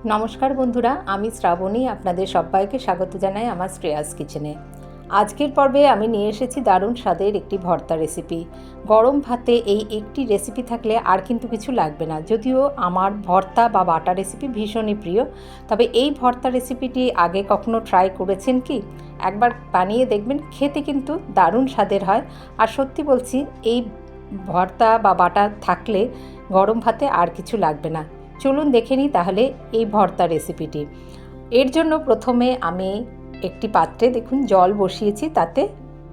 নমস্কার বন্ধুরা, আমি শ্রাবণী আপনাদের সবাইকে স্বাগত জানাই আমার শ্রেয়াস কিচেনে। আজকের পর্বে আমি নিয়ে এসেছি দারুণ স্বাদের একটি ভর্তা রেসিপি। গরম ভাতে এই একটি রেসিপি থাকলে আর কিন্তু কিছু লাগবে না। যদিও আমার ভর্তা বা বাটা রেসিপি ভীষণই প্রিয়, তবে এই ভর্তা রেসিপিটি আগে কখনো ট্রাই করেছেন কি? একবার বানিয়ে দেখবেন, খেতে কিন্তু দারুণ স্বাদের হয়। আর সত্যি বলছি, এই ভর্তা বা বাটা থাকলে গরম ভাতে আর কিছু লাগবে না। চলুন দেখে নিই তাহলে এই ভর্তা রেসিপিটি। এর জন্য প্রথমে আমি একটি পাত্রে দেখুন জল বসিয়েছি, তাতে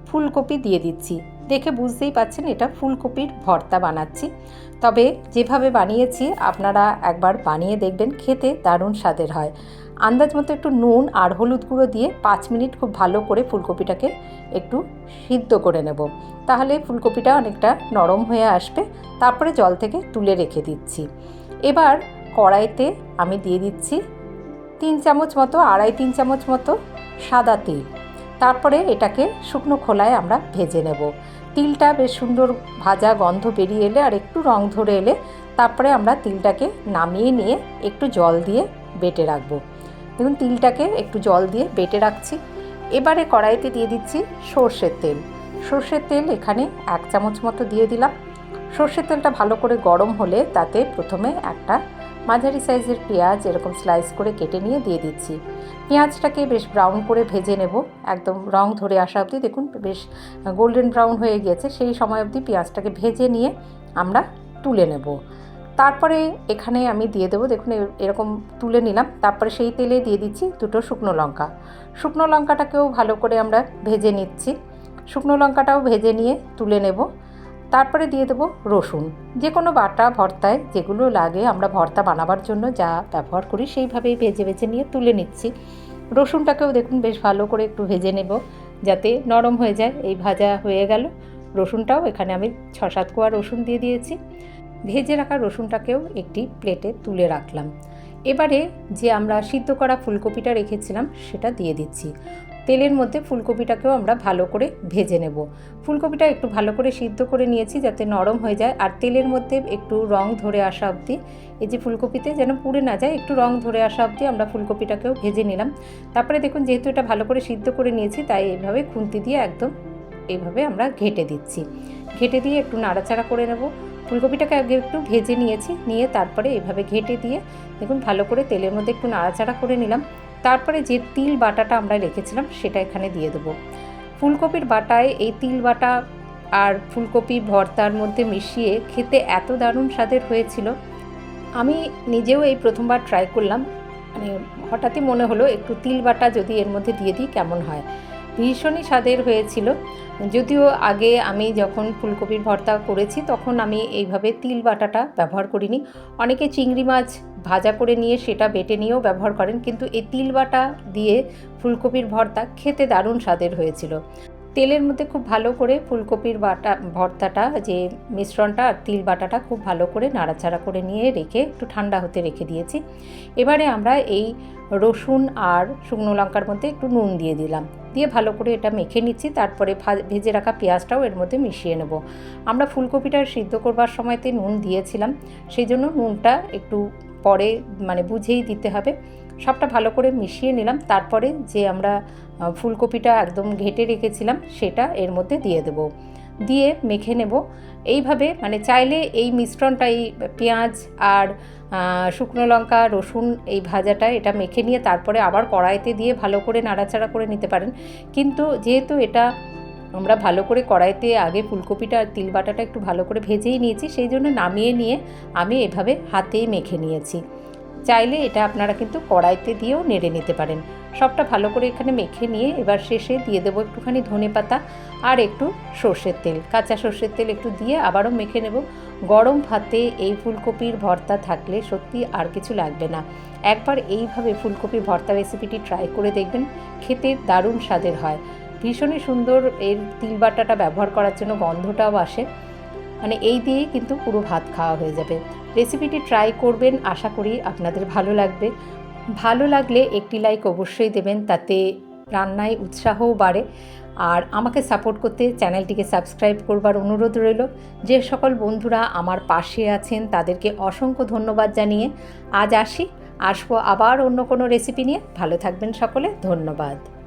ফুলকপি দিয়ে দিচ্ছি। দেখে বুঝতেই পাচ্ছেন এটা ফুলকপির ভর্তা বানাচ্ছি। তবে যেভাবে বানিয়েছি আপনারা একবার বানিয়ে দেখবেন, খেতে দারুণ স্বাদের হয়। আন্দাজ মতো একটু নুন আর হলুদ গুঁড়ো দিয়ে 5 মিনিট খুব ভালো করে ফুলকপিটাকে একটু সিদ্ধ করে নেব। তাহলে ফুলকপিটা অনেকটা নরম হয়ে আসবে। তারপরে জল থেকে তুলে রেখে দিচ্ছি। এবার কড়াইতে আমি দিয়ে দিচ্ছি 3 চামচ মতো, 2.5-3 চামচ মতো সাদা তিল। তারপরে এটাকে শুকনো খোলায় আমরা ভেজে নেব। তিলটা বেশ সুন্দর ভাজা গন্ধ বেরিয়ে এলে আর একটু রং ধরে এলে তারপরে আমরা তিলটাকে নামিয়ে নিয়ে একটু জল দিয়ে বেটে রাখবো। দেখুন, তিলটাকে একটু জল দিয়ে বেটে রাখছি। এবারে কড়াইতে দিয়ে দিচ্ছি সর্ষের তেল। সর্ষের তেল এখানে 1 চামচ মতো দিয়ে দিলাম। সর্ষের তেলটা ভালো করে গরম হলে তাতে প্রথমে একটা মাঝারি সাইজের পেঁয়াজ এরকম স্লাইস করে কেটে নিয়ে দিয়ে দিচ্ছি। পেঁয়াজটাকে বেশ ব্রাউন করে ভেজে নেব, একদম রং ধরে আসা অবধি। দেখুন বেশ গোল্ডেন ব্রাউন হয়ে গিয়েছে, সেই সময় অবধি পেঁয়াজটাকে ভেজে নিয়ে আমরা তুলে নেব। তারপরে এখানে আমি দিয়ে দেবো, দেখুন এরকম তুলে নিলাম। তারপরে সেই তেলে দিয়ে দিচ্ছি 2টো শুকনো লঙ্কা। শুকনো লঙ্কাটাকেও ভালো করে আমরা ভেজে নিচ্ছি। শুকনো লঙ্কাটাও ভেজে নিয়ে তুলে নেব। তারপরে দিয়ে দেবো রসুন। যে কোনো বাটা ভর্তায় যেগুলো লাগে আমরা ভর্তা বানাবার জন্য যা ব্যবহার করি সেইভাবেই ভেজে ভেজে নিয়ে তুলে নিচ্ছি। রসুনটাকেও দেখুন বেশ ভালো করে একটু ভেজে নেব যাতে নরম হয়ে যায়। এই ভাজা হয়ে গেল। রসুনটাও এখানে আমি 6-7 কোয়া রসুন দিয়ে দিয়েছি। ভেজে রাখা রসুনটাকেও একটি প্লেটে তুলে রাখলাম। এবারে যে আমরা সিদ্ধ করা ফুলকপিটা রেখেছিলাম সেটা দিয়ে দিচ্ছি। তেলের মধ্যে ফুলকপিটাকেও আমরা ভালো করে ভেজে নেব। ফুলকপিটা একটু ভালো করে সিদ্ধ করে নিয়েছি যাতে নরম হয়ে যায়, আর তেলের মধ্যে একটু রং ধরে আসা অবধি, এই যে ফুলকপিতে যেন পুড়ে না যায়, একটু রং ধরে আসা অবধি আমরা ফুলকপিটাকেও ভেজে নিলাম। তারপরে দেখুন, যেহেতু এটা ভালো করে সিদ্ধ করে নিয়েছি তাই এইভাবে খুন্তি দিয়ে একদম এইভাবে আমরা ঘেঁটে দিচ্ছি। ঘেঁটে দিয়ে একটু নাড়াচাড়া করে নেব। ফুলকপিটাকে আগে একটু ভেজে নিয়েছি, নিয়ে তারপরে এইভাবে ঘেঁটে দিয়ে দেখুন ভালো করে তেলের মধ্যে একটু নাড়াচাড়া করে নিলাম। তারপরে যে তিল বাটাটা আমরা রেখেছিলাম সেটা এখানে দিয়ে দেবো। ফুলকপির বাটায় এই তিল বাটা আর ফুলকপি ভর্তার মধ্যে মিশিয়ে খেতে এত দারুণ স্বাদের হয়েছিল। আমি নিজেও এই প্রথমবার ট্রাই করলাম। মানে হঠাৎই মনে হলো একটু তিল বাটা যদি এর মধ্যে দিয়ে দিই কেমন হয়। ভীষণই স্বাদের হয়েছিল। যদিও আগে আমি যখন ফুলকপির ভর্তা করেছি তখন আমি এইভাবে তিল বাটাটা ব্যবহার করিনি। অনেকে চিংড়ি মাছ ভাজা করে নিয়ে সেটা বেটে নিয়েও ব্যবহার করেন, কিন্তু এই তিল বাটা দিয়ে ফুলকপির ভর্তা খেতে দারুণ স্বাদের হয়েছিল। তেলের মধ্যে খুব ভালো করে ফুলকপির ভর্তাটা যে মিশ্রণটা আর তিল বাটাটা খুব ভালো করে নাড়াচাড়া করে নিয়ে রেখে একটু ঠান্ডা হতে রেখে দিয়েছি। এবারে আমরা এই রসুন আর শুকনো লঙ্কার মধ্যে একটু নুন দিয়ে দিলাম, দিয়ে ভালো করে এটা মেখে নিচ্ছি। তারপরে ভেজে রাখা পেঁয়াজটাও এর মধ্যে মিশিয়ে নেব। আমরা ফুলকপিটা সিদ্ধ করবার সময়তে নুন দিয়েছিলাম, সেই জন্য নুনটা একটু পরে বুঝেই দিতে হবে। সবটা ভালো করে মিশিয়ে নিলাম। তারপরে যে আমরা ফুলকপিটা একদম ঘেঁটে রেখেছিলাম সেটা এর মধ্যে দিয়ে দেব, দিয়ে মেখে নেব। এইভাবে চাইলে এই মিশ্রণটা, এই পেঁয়াজ আর শুকনো লঙ্কা রসুন এই ভাজাটা এটা মেখে নিয়ে তারপরে আবার কড়াইতে দিয়ে ভালো করে নাড়াচাড়া করে নিতে পারেন। কিন্তু যেহেতু এটা আমরা ভালো করে কড়াইতে আগে ফুলকপিটা আর তিল বাটাটা একটু ভালো করে ভেজেই নিয়েছি, সেই জন্য নামিয়ে নিয়ে আমি এভাবে হাতেই মেখে নিয়েছি। চাইলে এটা আপনারা কিন্তু কড়াইতে দিয়েও নেড়ে নিতে পারেন। সবটা ভালো করে এখানে মেখে নিয়ে এবার শেষে দিয়ে দেবো একটুখানি ধনেপাতা আর একটু সর্ষের তেল, কাঁচা সর্ষের তেল একটু দিয়ে আবারও মেখে নেব। গরম ভাতে এই ফুলকপির ভর্তা থাকলে সত্যি আর কিছু লাগবে না। একবার এইভাবে ফুলকপির ভর্তা রেসিপিটি ট্রাই করে দেখবেন, খেতে দারুণ স্বাদের হয়। ভীষণই সুন্দর এর তিল বাটাটা ব্যবহার করার জন্য গন্ধটাও আসে। এই দিয়েই কিন্তু পুরো ভাত খাওয়া হয়ে যাবে। রেসিপিটি ট্রাই করবেন, আশা করি আপনাদের ভালো লাগবে। ভালো লাগলে একটি লাইক অবশ্যই দেবেন, তাতে রান্নায় উৎসাহও বাড়ে। আর আমাকে সাপোর্ট করতে চ্যানেলটিকে সাবস্ক্রাইব করবার অনুরোধ রইল। যে সকল বন্ধুরা আমার পাশে আছেন তাদেরকে অসংখ্য ধন্যবাদ জানিয়ে আজ আসি। আসবো আবার অন্য কোনো রেসিপি নিয়ে। ভালো থাকবেন সকলে, ধন্যবাদ।